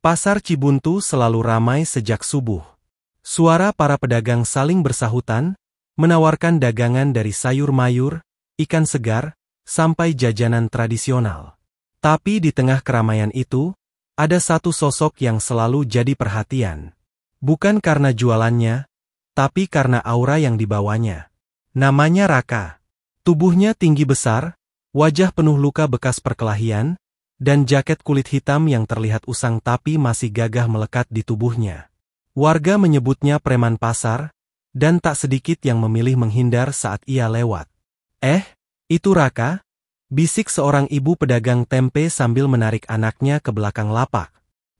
Pasar Cibuntu selalu ramai sejak subuh. Suara para pedagang saling bersahutan, menawarkan dagangan dari sayur mayur, ikan segar, sampai jajanan tradisional. Tapi di tengah keramaian itu, ada satu sosok yang selalu jadi perhatian. Bukan karena jualannya, tapi karena aura yang dibawanya. Namanya Raka. Tubuhnya tinggi besar, wajah penuh luka bekas perkelahian, dan jaket kulit hitam yang terlihat usang tapi masih gagah melekat di tubuhnya. Warga menyebutnya preman pasar, dan tak sedikit yang memilih menghindar saat ia lewat. Itu Raka? Bisik seorang ibu pedagang tempe sambil menarik anaknya ke belakang lapak.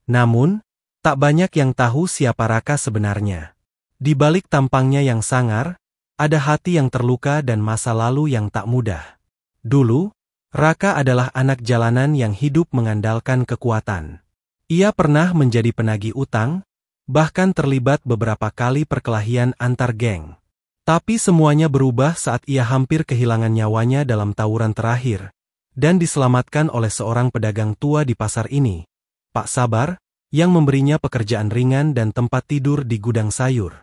Namun, tak banyak yang tahu siapa Raka sebenarnya. Di balik tampangnya yang sangar, ada hati yang terluka dan masa lalu yang tak mudah. Dulu, Raka adalah anak jalanan yang hidup mengandalkan kekuatan. Ia pernah menjadi penagih utang, bahkan terlibat beberapa kali perkelahian antar geng. Tapi semuanya berubah saat ia hampir kehilangan nyawanya dalam tawuran terakhir, dan diselamatkan oleh seorang pedagang tua di pasar ini, Pak Sabar, yang memberinya pekerjaan ringan dan tempat tidur di gudang sayur.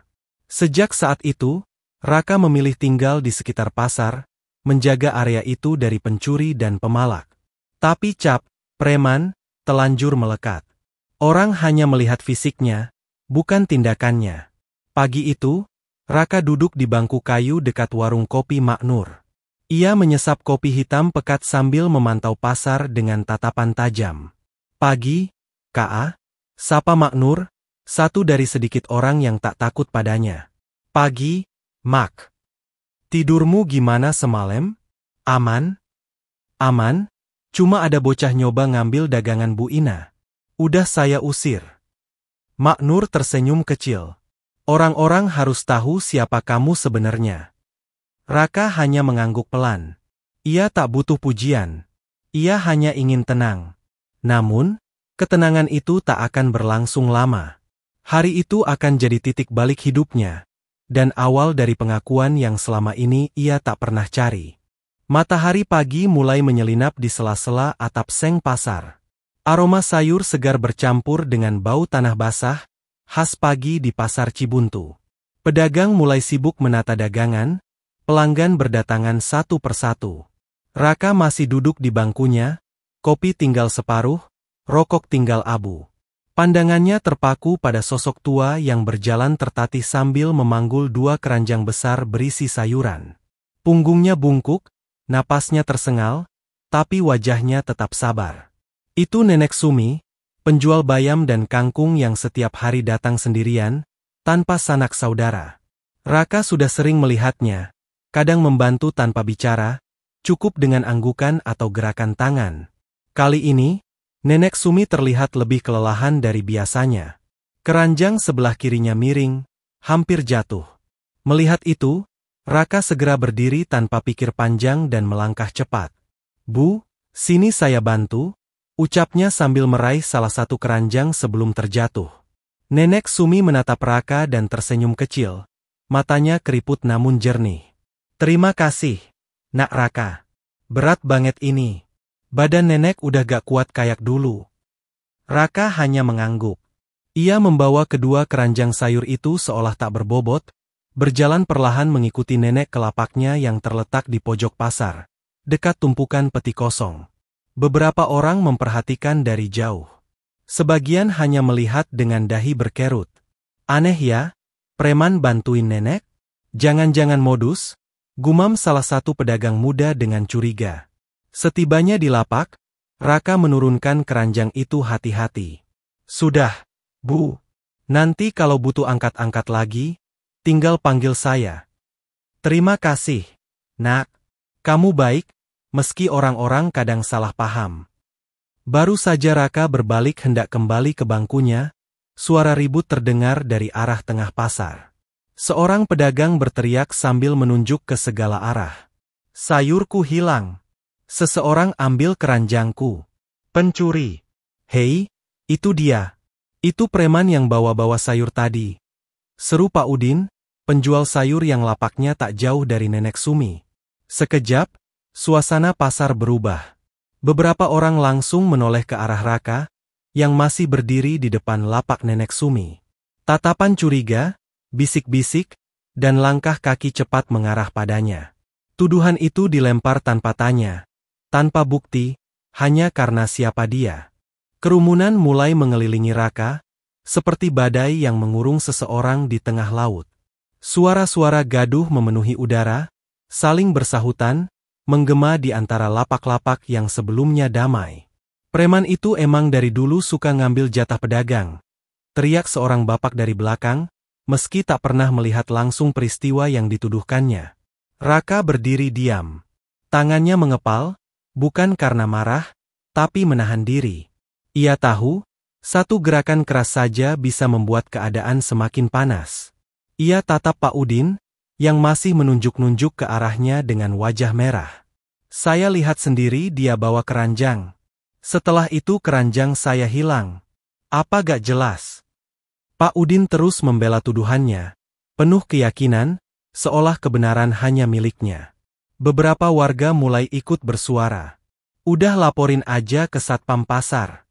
Sejak saat itu, Raka memilih tinggal di sekitar pasar, menjaga area itu dari pencuri dan pemalak. Tapi cap, preman, telanjur melekat. Orang hanya melihat fisiknya, bukan tindakannya. Pagi itu, Raka duduk di bangku kayu dekat warung kopi Maknur. Ia menyesap kopi hitam pekat sambil memantau pasar dengan tatapan tajam. Pagi, Ka, sapa Maknur, satu dari sedikit orang yang tak takut padanya. Pagi, Mak. Tidurmu gimana semalam? Aman? Aman, cuma ada bocah nyoba ngambil dagangan Bu Ina. Udah saya usir. Maknur tersenyum kecil. Orang-orang harus tahu siapa kamu sebenarnya. Raka hanya mengangguk pelan. Ia tak butuh pujian. Ia hanya ingin tenang. Namun, ketenangan itu tak akan berlangsung lama. Hari itu akan jadi titik balik hidupnya, dan awal dari pengakuan yang selama ini ia tak pernah cari. Matahari pagi mulai menyelinap di sela-sela atap seng pasar. Aroma sayur segar bercampur dengan bau tanah basah, khas pagi di pasar Cibuntu. Pedagang mulai sibuk menata dagangan, pelanggan berdatangan satu persatu. Raka masih duduk di bangkunya, kopi tinggal separuh, rokok tinggal abu. Pandangannya terpaku pada sosok tua yang berjalan tertatih sambil memanggul dua keranjang besar berisi sayuran. Punggungnya bungkuk, napasnya tersengal, tapi wajahnya tetap sabar. Itu Nenek Sumi, penjual bayam dan kangkung yang setiap hari datang sendirian, tanpa sanak saudara. Raka sudah sering melihatnya, kadang membantu tanpa bicara, cukup dengan anggukan atau gerakan tangan. Kali ini, Nenek Sumi terlihat lebih kelelahan dari biasanya. Keranjang sebelah kirinya miring, hampir jatuh. Melihat itu, Raka segera berdiri tanpa pikir panjang dan melangkah cepat. Bu, sini saya bantu, ucapnya sambil meraih salah satu keranjang sebelum terjatuh. Nenek Sumi menatap Raka dan tersenyum kecil, matanya keriput namun jernih. Terima kasih, Nak Raka. Berat banget ini. Badan nenek udah gak kuat kayak dulu. Raka hanya mengangguk. Ia membawa kedua keranjang sayur itu seolah tak berbobot, berjalan perlahan mengikuti nenek ke lapaknya yang terletak di pojok pasar, dekat tumpukan peti kosong. Beberapa orang memperhatikan dari jauh. Sebagian hanya melihat dengan dahi berkerut. Aneh ya, preman bantuin nenek? Jangan-jangan modus? Gumam salah satu pedagang muda dengan curiga. Setibanya di lapak, Raka menurunkan keranjang itu hati-hati. Sudah, Bu. Nanti kalau butuh angkat-angkat lagi, tinggal panggil saya. Terima kasih, Nak. Kamu baik, meski orang-orang kadang salah paham. Baru saja Raka berbalik hendak kembali ke bangkunya, suara ribut terdengar dari arah tengah pasar. Seorang pedagang berteriak sambil menunjuk ke segala arah. Sayurku hilang. Seseorang ambil keranjangku. Pencuri. Hei, itu dia. Itu preman yang bawa-bawa sayur tadi. Seru Pak Udin, penjual sayur yang lapaknya tak jauh dari Nenek Sumi. Sekejap, suasana pasar berubah. Beberapa orang langsung menoleh ke arah Raka, yang masih berdiri di depan lapak Nenek Sumi. Tatapan curiga, bisik-bisik, dan langkah kaki cepat mengarah padanya. Tuduhan itu dilempar tanpa tanya, tanpa bukti, hanya karena siapa dia. Kerumunan mulai mengelilingi Raka, seperti badai yang mengurung seseorang di tengah laut. Suara-suara gaduh memenuhi udara, saling bersahutan, menggema di antara lapak-lapak yang sebelumnya damai. Preman itu emang dari dulu suka ngambil jatah pedagang, teriak seorang bapak dari belakang, meski tak pernah melihat langsung peristiwa yang dituduhkannya. Raka berdiri diam. Tangannya mengepal, bukan karena marah, tapi menahan diri. Ia tahu, satu gerakan keras saja bisa membuat keadaan semakin panas. Ia tatap Pak Udin, yang masih menunjuk-nunjuk ke arahnya dengan wajah merah. Saya lihat sendiri dia bawa keranjang. Setelah itu keranjang saya hilang. Apa gak jelas? Pak Udin terus membela tuduhannya, penuh keyakinan, seolah kebenaran hanya miliknya. Beberapa warga mulai ikut bersuara. Udah laporin aja ke Satpam Pasar.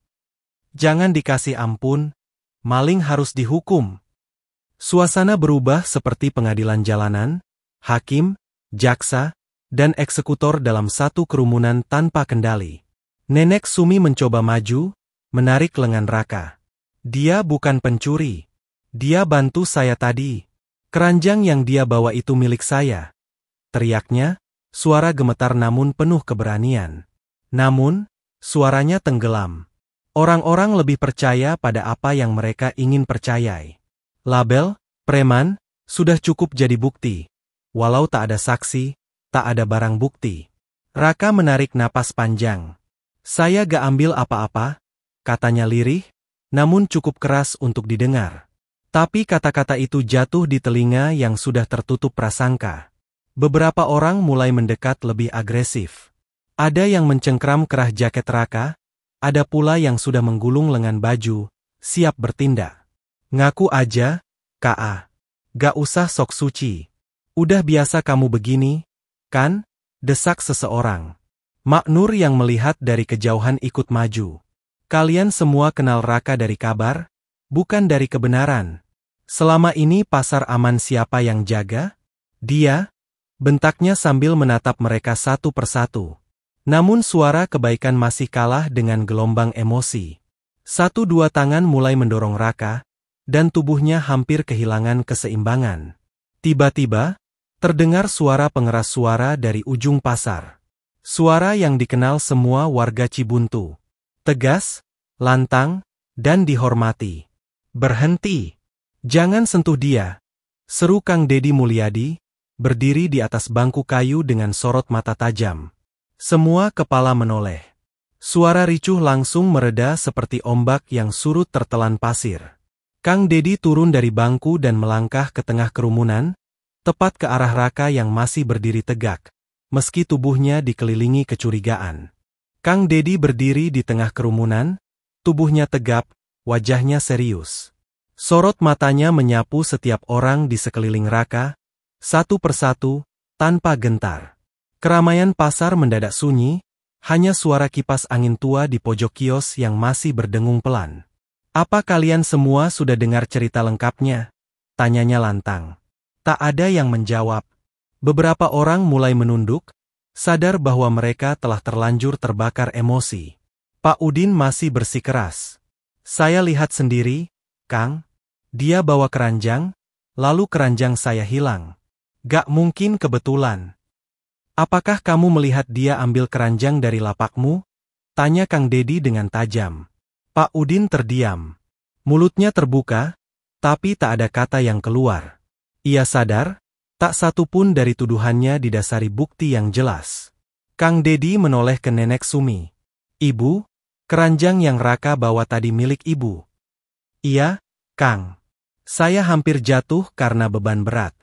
Jangan dikasih ampun, maling harus dihukum. Suasana berubah seperti pengadilan jalanan, hakim, jaksa, dan eksekutor dalam satu kerumunan tanpa kendali. Nenek Sumi mencoba maju, menarik lengan Raka. Dia bukan pencuri. Dia bantu saya tadi. Keranjang yang dia bawa itu milik saya. Teriaknya, suara gemetar namun penuh keberanian. Namun, suaranya tenggelam. Orang-orang lebih percaya pada apa yang mereka ingin percayai. Label, preman, sudah cukup jadi bukti. Walau tak ada saksi, tak ada barang bukti. Raka menarik napas panjang. Saya gak ambil apa-apa, katanya lirih, namun cukup keras untuk didengar. Tapi kata-kata itu jatuh di telinga yang sudah tertutup prasangka. Beberapa orang mulai mendekat lebih agresif. Ada yang mencengkram kerah jaket Raka, ada pula yang sudah menggulung lengan baju, siap bertindak. Ngaku aja, Ka. Gak usah sok suci. Udah biasa kamu begini, kan? Desak seseorang. Mak Nur yang melihat dari kejauhan ikut maju. Kalian semua kenal Raka dari kabar, bukan dari kebenaran. Selama ini pasar aman siapa yang jaga? Dia, bentaknya sambil menatap mereka satu persatu. Namun suara kebaikan masih kalah dengan gelombang emosi. Satu dua tangan mulai mendorong Raka, dan tubuhnya hampir kehilangan keseimbangan. Tiba-tiba, terdengar suara pengeras suara dari ujung pasar. Suara yang dikenal semua warga Cibuntu. Tegas, lantang, dan dihormati. Berhenti. Jangan sentuh dia. Seru Kang Dedi Mulyadi, berdiri di atas bangku kayu dengan sorot mata tajam. Semua kepala menoleh. Suara ricuh langsung mereda seperti ombak yang surut tertelan pasir. Kang Dedi turun dari bangku dan melangkah ke tengah kerumunan, tepat ke arah Raka yang masih berdiri tegak. Meski tubuhnya dikelilingi kecurigaan. Kang Dedi berdiri di tengah kerumunan, tubuhnya tegap, wajahnya serius. Sorot matanya menyapu setiap orang di sekeliling Raka, satu persatu, tanpa gentar. Keramaian pasar mendadak sunyi, hanya suara kipas angin tua di pojok kios yang masih berdengung pelan. Apa kalian semua sudah dengar cerita lengkapnya? Tanyanya lantang. Tak ada yang menjawab. Beberapa orang mulai menunduk, sadar bahwa mereka telah terlanjur terbakar emosi. Pak Udin masih bersikeras. Saya lihat sendiri, Kang. Dia bawa keranjang, lalu keranjang saya hilang. Gak mungkin kebetulan. Apakah kamu melihat dia ambil keranjang dari lapakmu? Tanya Kang Dedi dengan tajam. Pak Udin terdiam. Mulutnya terbuka, tapi tak ada kata yang keluar. Ia sadar, tak satu pun dari tuduhannya didasari bukti yang jelas. Kang Dedi menoleh ke Nenek Sumi. Ibu, keranjang yang Raka bawa tadi milik ibu. Iya, Kang. Saya hampir jatuh karena beban berat.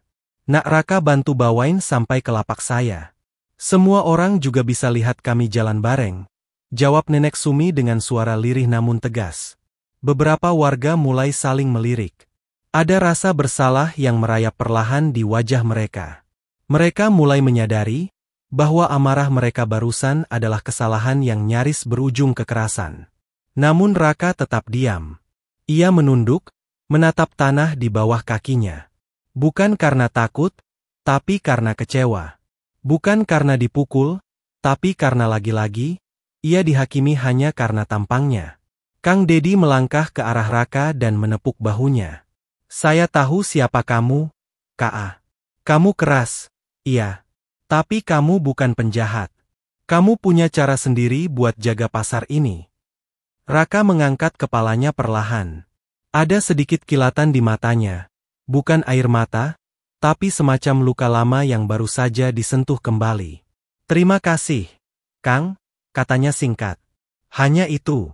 Nak Raka bantu bawain sampai ke lapak saya. Semua orang juga bisa lihat kami jalan bareng. Jawab Nenek Sumi dengan suara lirih namun tegas. Beberapa warga mulai saling melirik. Ada rasa bersalah yang merayap perlahan di wajah mereka. Mereka mulai menyadari bahwa amarah mereka barusan adalah kesalahan yang nyaris berujung kekerasan. Namun Raka tetap diam. Ia menunduk, menatap tanah di bawah kakinya. Bukan karena takut, tapi karena kecewa. Bukan karena dipukul, tapi karena lagi-lagi, ia dihakimi hanya karena tampangnya. Kang Dedi melangkah ke arah Raka dan menepuk bahunya. Saya tahu siapa kamu, Ka. Kamu keras, iya. Tapi kamu bukan penjahat. Kamu punya cara sendiri buat jaga pasar ini. Raka mengangkat kepalanya perlahan. Ada sedikit kilatan di matanya. Bukan air mata, tapi semacam luka lama yang baru saja disentuh kembali. Terima kasih, Kang, katanya singkat. Hanya itu.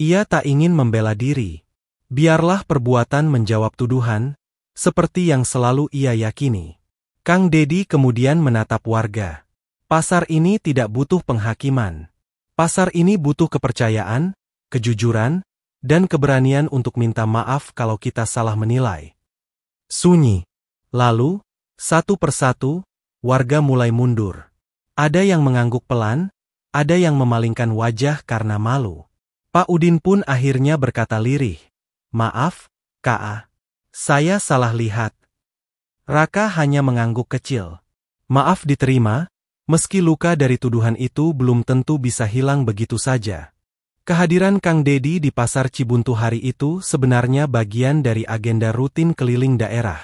Ia tak ingin membela diri. Biarlah perbuatan menjawab tuduhan, seperti yang selalu ia yakini. Kang Dedi kemudian menatap warga. Pasar ini tidak butuh penghakiman. Pasar ini butuh kepercayaan, kejujuran, dan keberanian untuk minta maaf kalau kita salah menilai. Sunyi. Lalu, satu persatu, warga mulai mundur. Ada yang mengangguk pelan, ada yang memalingkan wajah karena malu. Pak Udin pun akhirnya berkata lirih, "Maaf, Ka. Saya salah lihat." Raka hanya mengangguk kecil. Maaf diterima, meski luka dari tuduhan itu belum tentu bisa hilang begitu saja. Kehadiran Kang Dedi di Pasar Cibuntu hari itu sebenarnya bagian dari agenda rutin keliling daerah.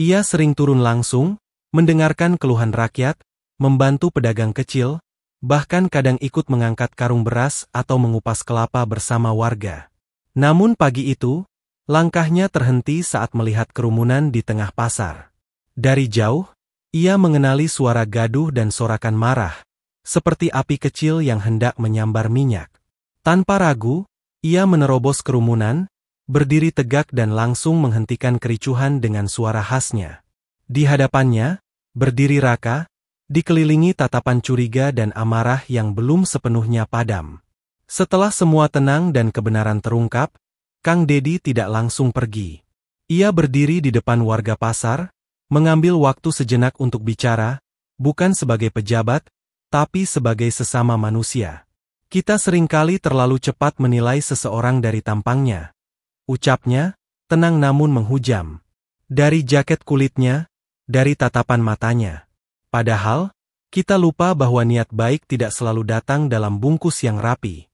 Ia sering turun langsung, mendengarkan keluhan rakyat, membantu pedagang kecil, bahkan kadang ikut mengangkat karung beras atau mengupas kelapa bersama warga. Namun pagi itu, langkahnya terhenti saat melihat kerumunan di tengah pasar. Dari jauh, ia mengenali suara gaduh dan sorakan marah, seperti api kecil yang hendak menyambar minyak. Tanpa ragu, ia menerobos kerumunan, berdiri tegak dan langsung menghentikan kericuhan dengan suara khasnya. Di hadapannya, berdiri Raka, dikelilingi tatapan curiga dan amarah yang belum sepenuhnya padam. Setelah semua tenang dan kebenaran terungkap, Kang Dedi tidak langsung pergi. Ia berdiri di depan warga pasar, mengambil waktu sejenak untuk bicara, bukan sebagai pejabat, tapi sebagai sesama manusia. Kita seringkali terlalu cepat menilai seseorang dari tampangnya. Ucapnya, tenang namun menghujam. Dari jaket kulitnya, dari tatapan matanya. Padahal, kita lupa bahwa niat baik tidak selalu datang dalam bungkus yang rapi.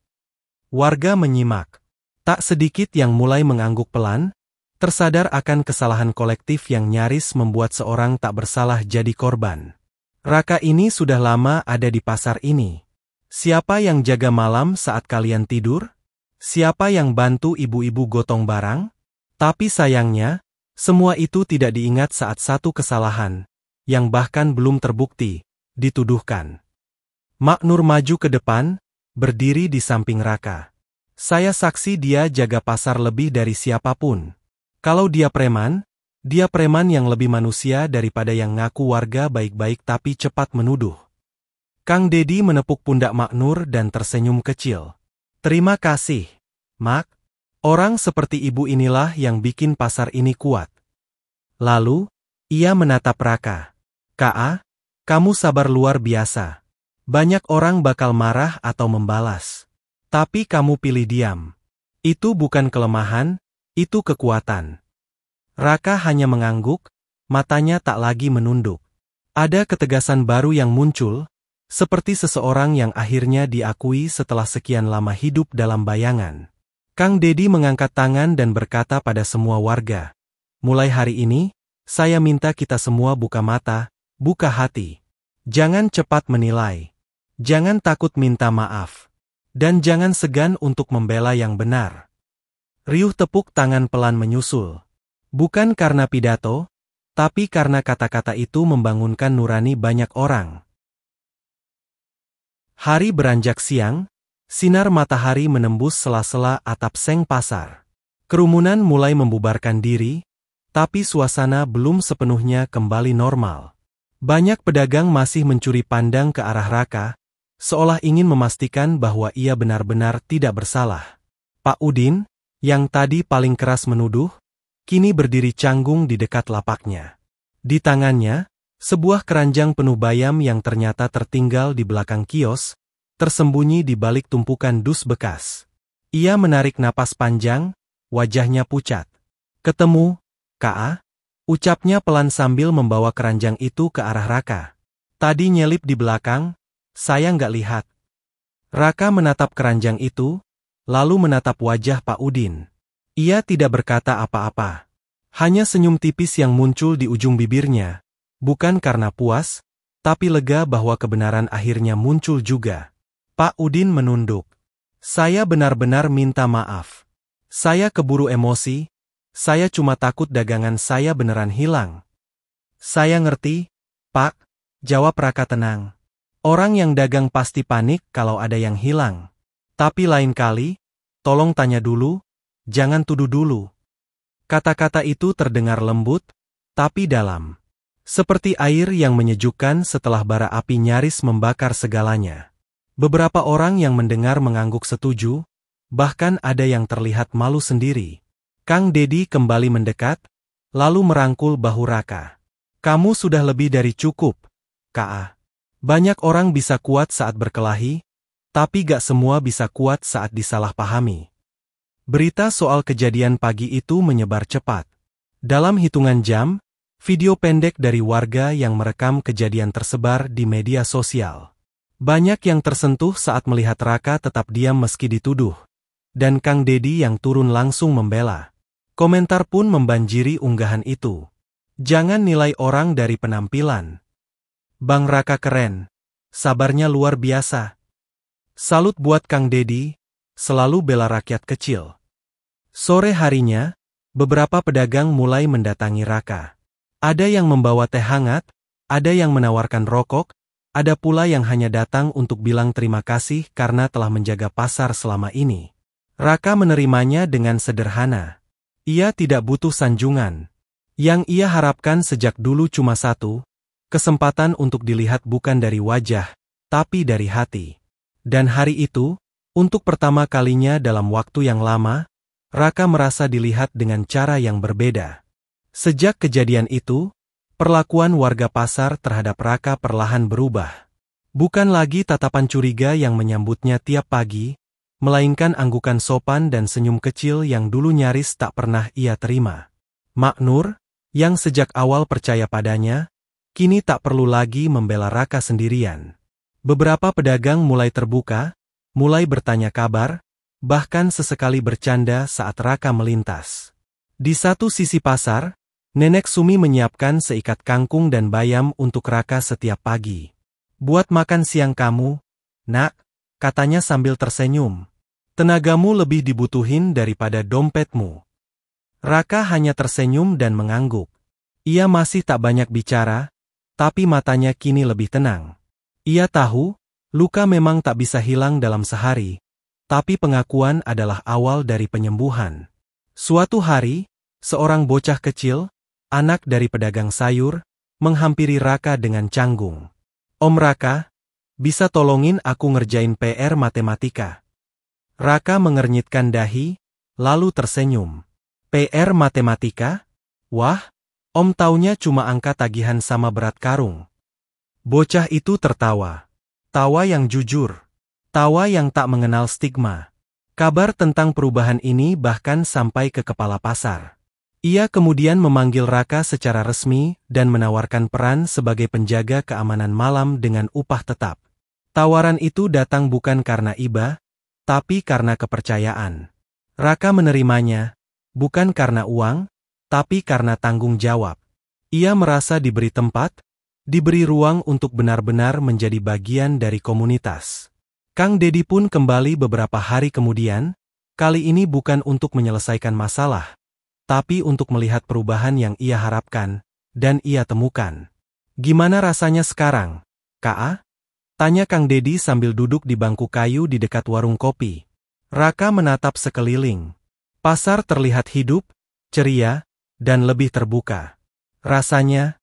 Warga menyimak. Tak sedikit yang mulai mengangguk pelan, tersadar akan kesalahan kolektif yang nyaris membuat seorang tak bersalah jadi korban. Raka ini sudah lama ada di pasar ini. Siapa yang jaga malam saat kalian tidur? Siapa yang bantu ibu-ibu gotong barang? Tapi sayangnya, semua itu tidak diingat saat satu kesalahan, yang bahkan belum terbukti, dituduhkan. Mak Nur maju ke depan, berdiri di samping Raka. Saya saksi dia jaga pasar lebih dari siapapun. Kalau dia preman yang lebih manusia daripada yang ngaku warga baik-baik tapi cepat menuduh. Kang Dedi menepuk pundak Mak Nur dan tersenyum kecil. Terima kasih, Mak. Orang seperti ibu inilah yang bikin pasar ini kuat. Lalu, ia menatap Raka. Ka, kamu sabar luar biasa. Banyak orang bakal marah atau membalas. Tapi kamu pilih diam. Itu bukan kelemahan, itu kekuatan. Raka hanya mengangguk, matanya tak lagi menunduk. Ada ketegasan baru yang muncul, seperti seseorang yang akhirnya diakui setelah sekian lama hidup dalam bayangan. Kang Dedi mengangkat tangan dan berkata pada semua warga, "Mulai hari ini, saya minta kita semua buka mata, buka hati. Jangan cepat menilai. Jangan takut minta maaf. Dan jangan segan untuk membela yang benar." Riuh tepuk tangan pelan menyusul. Bukan karena pidato, tapi karena kata-kata itu membangunkan nurani banyak orang. Hari beranjak siang, sinar matahari menembus sela-sela atap seng pasar. Kerumunan mulai membubarkan diri, tapi suasana belum sepenuhnya kembali normal. Banyak pedagang masih mencuri pandang ke arah Raka, seolah ingin memastikan bahwa ia benar-benar tidak bersalah. Pak Udin, yang tadi paling keras menuduh, kini berdiri canggung di dekat lapaknya. Di tangannya, sebuah keranjang penuh bayam yang ternyata tertinggal di belakang kios, tersembunyi di balik tumpukan dus bekas. Ia menarik napas panjang, wajahnya pucat. Ketemu, Ka? Ucapnya pelan sambil membawa keranjang itu ke arah Raka. Tadi nyelip di belakang, saya nggak lihat. Raka menatap keranjang itu, lalu menatap wajah Pak Udin. Ia tidak berkata apa-apa. Hanya senyum tipis yang muncul di ujung bibirnya, bukan karena puas, tapi lega bahwa kebenaran akhirnya muncul juga. Pak Udin menunduk. Saya benar-benar minta maaf. Saya keburu emosi, saya cuma takut dagangan saya beneran hilang. Saya ngerti, Pak, jawab Raka tenang. Orang yang dagang pasti panik kalau ada yang hilang. Tapi lain kali, tolong tanya dulu, jangan tuduh dulu. Kata-kata itu terdengar lembut, tapi dalam. Seperti air yang menyejukkan setelah bara api nyaris membakar segalanya. Beberapa orang yang mendengar mengangguk setuju, bahkan ada yang terlihat malu sendiri. Kang Dedi kembali mendekat, lalu merangkul bahu Raka. Kamu sudah lebih dari cukup, Ka. Banyak orang bisa kuat saat berkelahi, tapi gak semua bisa kuat saat disalahpahami. Berita soal kejadian pagi itu menyebar cepat. Dalam hitungan jam, video pendek dari warga yang merekam kejadian tersebar di media sosial. Banyak yang tersentuh saat melihat Raka tetap diam meski dituduh, dan Kang Dedi yang turun langsung membela. Komentar pun membanjiri unggahan itu. Jangan nilai orang dari penampilan. Bang Raka keren, sabarnya luar biasa. Salut buat Kang Dedi, selalu bela rakyat kecil. Sore harinya, beberapa pedagang mulai mendatangi Raka. Ada yang membawa teh hangat, ada yang menawarkan rokok, ada pula yang hanya datang untuk bilang terima kasih karena telah menjaga pasar selama ini. Raka menerimanya dengan sederhana. Ia tidak butuh sanjungan. Yang ia harapkan sejak dulu cuma satu, kesempatan untuk dilihat bukan dari wajah, tapi dari hati. Dan hari itu, untuk pertama kalinya dalam waktu yang lama, Raka merasa dilihat dengan cara yang berbeda. Sejak kejadian itu, perlakuan warga pasar terhadap Raka perlahan berubah. Bukan lagi tatapan curiga yang menyambutnya tiap pagi, melainkan anggukan sopan dan senyum kecil yang dulu nyaris tak pernah ia terima. Mak Nur, yang sejak awal percaya padanya, kini tak perlu lagi membela Raka sendirian. Beberapa pedagang mulai terbuka, mulai bertanya kabar, bahkan sesekali bercanda saat Raka melintas. Di satu sisi pasar, Nenek Sumi menyiapkan seikat kangkung dan bayam untuk Raka setiap pagi. Buat makan siang kamu, Nak, katanya sambil tersenyum. Tenagamu lebih dibutuhin daripada dompetmu. Raka hanya tersenyum dan mengangguk. Ia masih tak banyak bicara, tapi matanya kini lebih tenang. Ia tahu, luka memang tak bisa hilang dalam sehari, tapi pengakuan adalah awal dari penyembuhan. Suatu hari, seorang bocah kecil, anak dari pedagang sayur, menghampiri Raka dengan canggung. Om Raka, bisa tolongin aku ngerjain PR matematika? Raka mengernyitkan dahi, lalu tersenyum. PR matematika? Wah, om taunya cuma angka tagihan sama berat karung. Bocah itu tertawa. Tawa yang jujur. Tawa yang tak mengenal stigma. Kabar tentang perubahan ini bahkan sampai ke kepala pasar. Ia kemudian memanggil Raka secara resmi dan menawarkan peran sebagai penjaga keamanan malam dengan upah tetap. Tawaran itu datang bukan karena iba, tapi karena kepercayaan. Raka menerimanya, bukan karena uang, tapi karena tanggung jawab. Ia merasa diberi tempat, diberi ruang untuk benar-benar menjadi bagian dari komunitas. Kang Dedi pun kembali beberapa hari kemudian, kali ini bukan untuk menyelesaikan masalah, tapi untuk melihat perubahan yang ia harapkan, dan ia temukan. Gimana rasanya sekarang, Ka? Tanya Kang Dedi sambil duduk di bangku kayu di dekat warung kopi. Raka menatap sekeliling. Pasar terlihat hidup, ceria, dan lebih terbuka. Rasanya,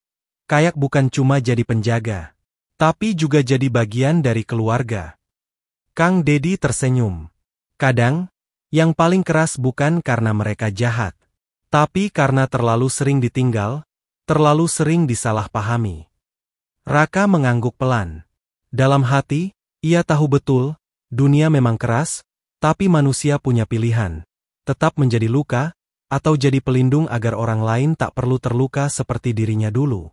kayak bukan cuma jadi penjaga, tapi juga jadi bagian dari keluarga. Kang Dedi tersenyum. Kadang, yang paling keras bukan karena mereka jahat, tapi karena terlalu sering ditinggal, terlalu sering disalahpahami. Raka mengangguk pelan. Dalam hati, ia tahu betul, dunia memang keras, Tapi manusia punya pilihan, tetap menjadi luka, atau jadi pelindung agar orang lain tak perlu terluka seperti dirinya dulu.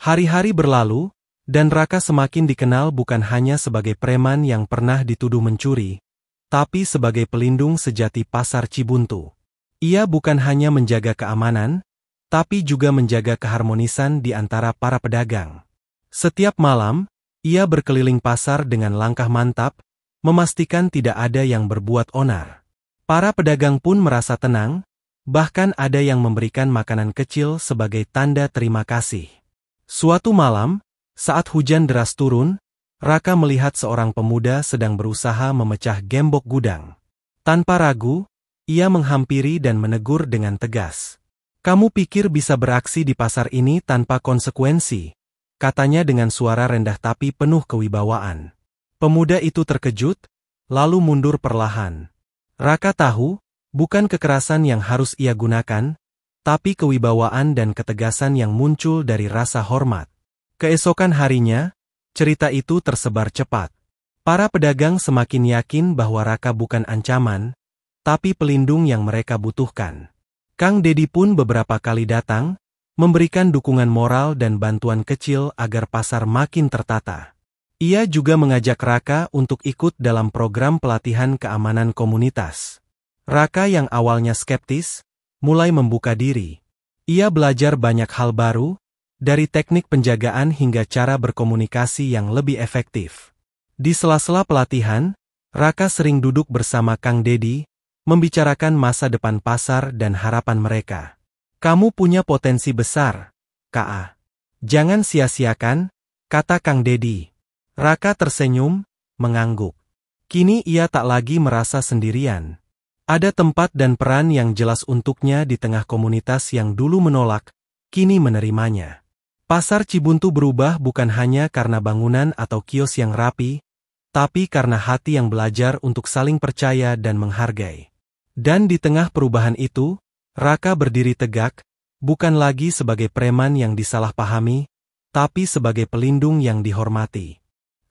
Hari-hari berlalu, dan Raka semakin dikenal bukan hanya sebagai preman yang pernah dituduh mencuri, tapi sebagai pelindung sejati pasar Cibuntu. Ia bukan hanya menjaga keamanan, tapi juga menjaga keharmonisan di antara para pedagang. Setiap malam, ia berkeliling pasar dengan langkah mantap, memastikan tidak ada yang berbuat onar. Para pedagang pun merasa tenang, bahkan ada yang memberikan makanan kecil sebagai tanda terima kasih. Suatu malam, saat hujan deras turun, Raka melihat seorang pemuda sedang berusaha memecah gembok gudang. Tanpa ragu, ia menghampiri dan menegur dengan tegas. "Kamu pikir bisa beraksi di pasar ini tanpa konsekuensi?" katanya dengan suara rendah tapi penuh kewibawaan. Pemuda itu terkejut, lalu mundur perlahan. Raka tahu, bukan kekerasan yang harus ia gunakan, tapi kewibawaan dan ketegasan yang muncul dari rasa hormat. Keesokan harinya, cerita itu tersebar cepat. Para pedagang semakin yakin bahwa Raka bukan ancaman, tapi pelindung yang mereka butuhkan. Kang Dedi pun beberapa kali datang, memberikan dukungan moral dan bantuan kecil agar pasar makin tertata. Ia juga mengajak Raka untuk ikut dalam program pelatihan keamanan komunitas. Raka yang awalnya skeptis, mulai membuka diri. Ia belajar banyak hal baru, dari teknik penjagaan hingga cara berkomunikasi yang lebih efektif. Di sela-sela pelatihan, Raka sering duduk bersama Kang Dedi, membicarakan masa depan pasar dan harapan mereka. "Kamu punya potensi besar, Ka. Jangan sia-siakan," kata Kang Dedi. Raka tersenyum, mengangguk. Kini ia tak lagi merasa sendirian. Ada tempat dan peran yang jelas untuknya di tengah komunitas yang dulu menolak, kini menerimanya. Pasar Cibuntu berubah bukan hanya karena bangunan atau kios yang rapi, tapi karena hati yang belajar untuk saling percaya dan menghargai. Dan di tengah perubahan itu, Raka berdiri tegak, bukan lagi sebagai preman yang disalahpahami, tapi sebagai pelindung yang dihormati.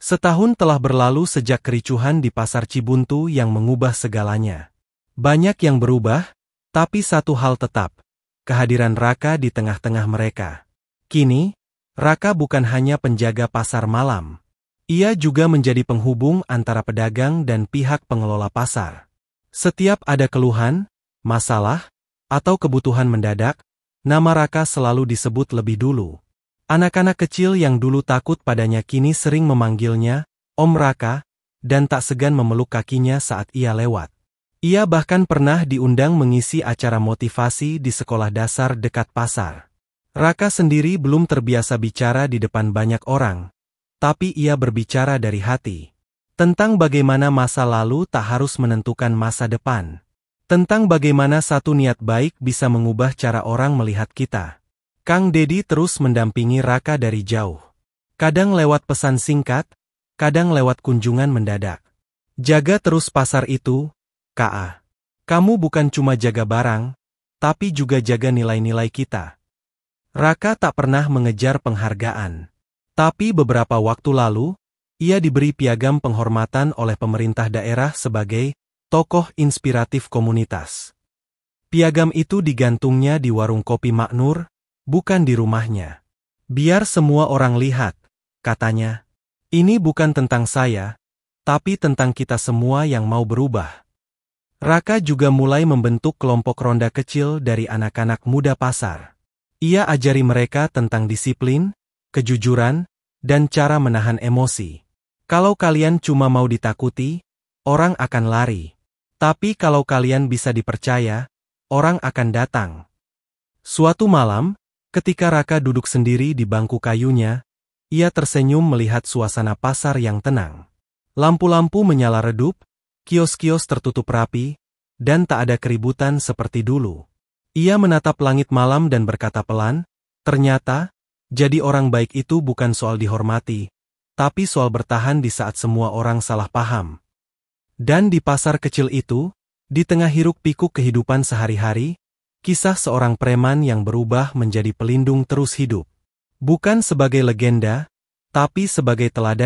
Setahun telah berlalu sejak kericuhan di pasar Cibuntu yang mengubah segalanya. Banyak yang berubah, tapi satu hal tetap, kehadiran Raka di tengah-tengah mereka. Kini, Raka bukan hanya penjaga pasar malam. Ia juga menjadi penghubung antara pedagang dan pihak pengelola pasar. Setiap ada keluhan, masalah, atau kebutuhan mendadak, nama Raka selalu disebut lebih dulu. Anak-anak kecil yang dulu takut padanya kini sering memanggilnya Om Raka, dan tak segan memeluk kakinya saat ia lewat. Ia bahkan pernah diundang mengisi acara motivasi di sekolah dasar dekat pasar. Raka sendiri belum terbiasa bicara di depan banyak orang, tapi ia berbicara dari hati. Tentang bagaimana masa lalu tak harus menentukan masa depan. Tentang bagaimana satu niat baik bisa mengubah cara orang melihat kita. Kang Dedi terus mendampingi Raka dari jauh. Kadang lewat pesan singkat, kadang lewat kunjungan mendadak. "Jaga terus pasar itu, Ka. Kamu bukan cuma jaga barang, tapi juga jaga nilai-nilai kita." Raka tak pernah mengejar penghargaan. Tapi beberapa waktu lalu, ia diberi piagam penghormatan oleh pemerintah daerah sebagai tokoh inspiratif komunitas. Piagam itu digantungnya di warung kopi Maknur, bukan di rumahnya. "Biar semua orang lihat," katanya. "Ini bukan tentang saya, tapi tentang kita semua yang mau berubah." Raka juga mulai membentuk kelompok ronda kecil dari anak-anak muda pasar. Ia ajari mereka tentang disiplin, kejujuran, dan cara menahan emosi. "Kalau kalian cuma mau ditakuti, orang akan lari. Tapi kalau kalian bisa dipercaya, orang akan datang." Suatu malam, ketika Raka duduk sendiri di bangku kayunya, ia tersenyum melihat suasana pasar yang tenang. Lampu-lampu menyala redup, kios-kios tertutup rapi, dan tak ada keributan seperti dulu. Ia menatap langit malam dan berkata pelan, "Ternyata, jadi orang baik itu bukan soal dihormati, tapi soal bertahan di saat semua orang salah paham." Dan di pasar kecil itu, di tengah hiruk-pikuk kehidupan sehari-hari, kisah seorang preman yang berubah menjadi pelindung terus hidup. Bukan sebagai legenda, tapi sebagai teladan